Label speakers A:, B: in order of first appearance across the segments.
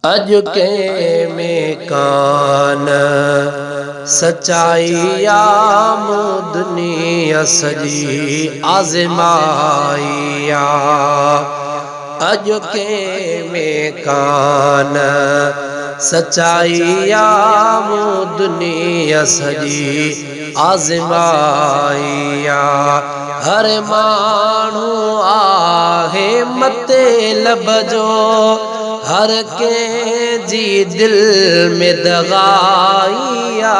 A: अज के में कान सच्चाई दुनिया सजी आजमाइया। अज के में कान सच्चाई दुनिया सजी आजमाइया। हर मानू आहे मते लबजो, हर के जी दिल में दगाइया।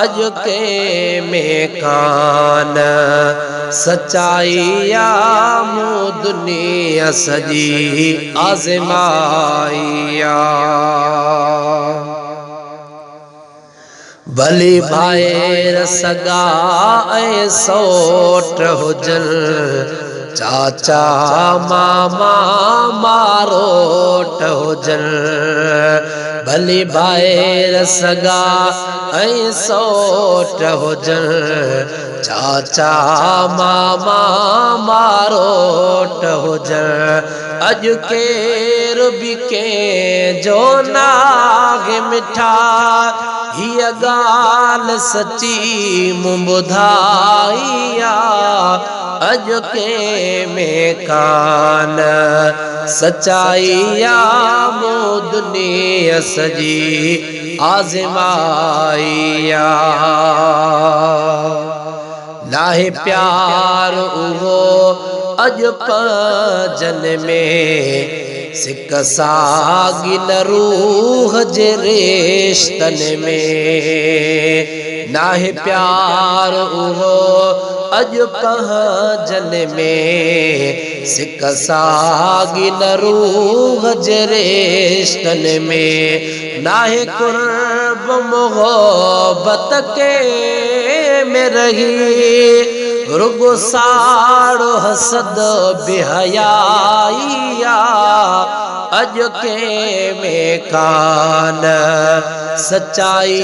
A: अज के में कान सच्चाई दुनिया सजी आजमाइया। भली भाई सगा ऐं सोट हुजन, चाचा मामा मारोट हुजन। भली भाई सगा ऐं सोट हुजन, चाचा मामा मारोट हुजन। अज केर भी के जो नाग मिठा, हिय गाल सची मूं ॿुधाइया। अज के में कान सच्चाई दुनिया सजी आजमाइया। नाहे प्यार उहो अज पंजन में, सिक सागिन रूह जे रिश्तन में। नाहे प्यार उहो अज पंजन में, सिक सागिन रूह जे रिश्तन में। नाहे कुर्ब मोहब्बत के में रही, रुगो साड़ो हसद बेहयाइया। अज के में कान सच्चाई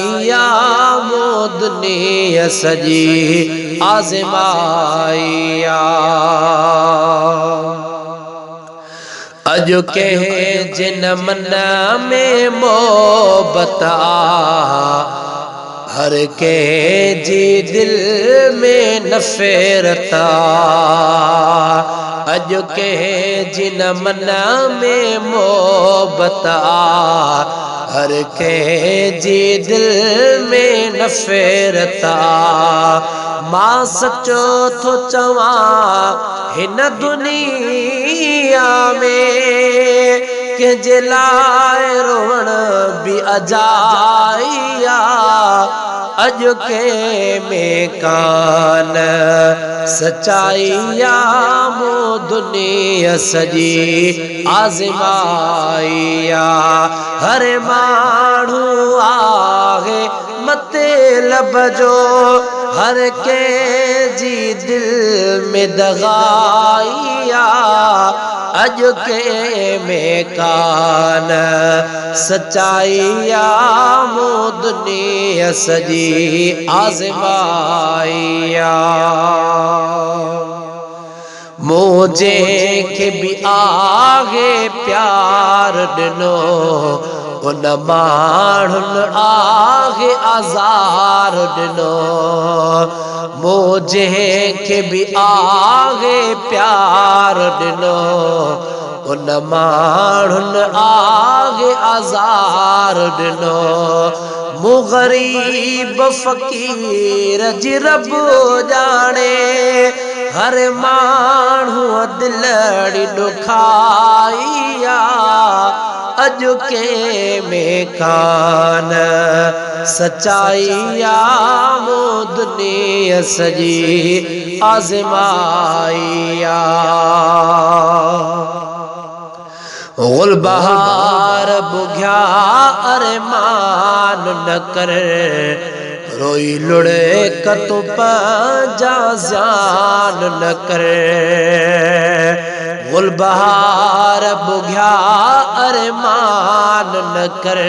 A: दुनिया सजी आजमाइया। अज के जिन मन में मोहब्बत, हर के जी दिल में नफरता। अज के जिन मन में मोहब्बत, हर के जी दिल में नफरता। मां सचो थो चवा हिन दुनिया में, के जे लाए रोवण भी अजाइया। अज के में कान सच्चाई दुनिया सजी आजमाइया। हर मानू आहे मते लबजो, हर के जी दिल में दगाइया। अज के में कान सच्चाई दुनिया सजी आजमाइया। मुझे के भी आगे प्यार दिनो, उन माण्हुनि आगे आज़ार दिनो। मुझे के भी आगे प्यार दिनो, उन माण्हुनि आगे आज़ार दिनो। मूं गरीब फ़कीर जी रब जाने, हर माण्हू दिलड़ी ॾुखाइया। अज के में कान सच्चाई दुनिया सजी आजमाइया। गुल बहार बुघ्या अरमान न कर, रोई लुड़े कतु पंजा ज़ान न कर। गुल बहार बुघ्या अरमान न कर,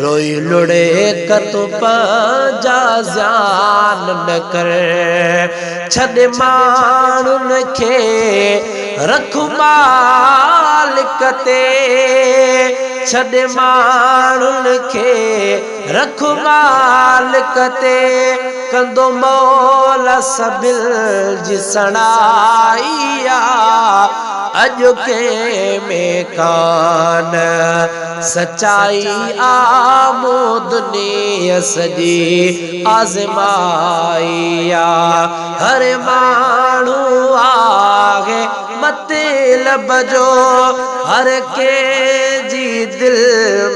A: रोई लुड़े कतु पंजा ज़ान न कर। छॾ माण्हुनि खे रख मालिक ते, छॾे माण्हुनि खे रख मालिक ते कंदो मौला सभिल जी सणाई अॼु के में कान सच्चाई आमो दुनिया सजी आज़माई हर माण्हू आहे मतलब जो हर के जी दिल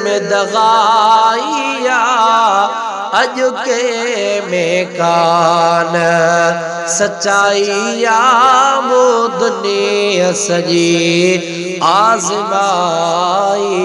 A: में दगाई अॼु के में कान सच्चाई आमो दुनिया सजी आज़माई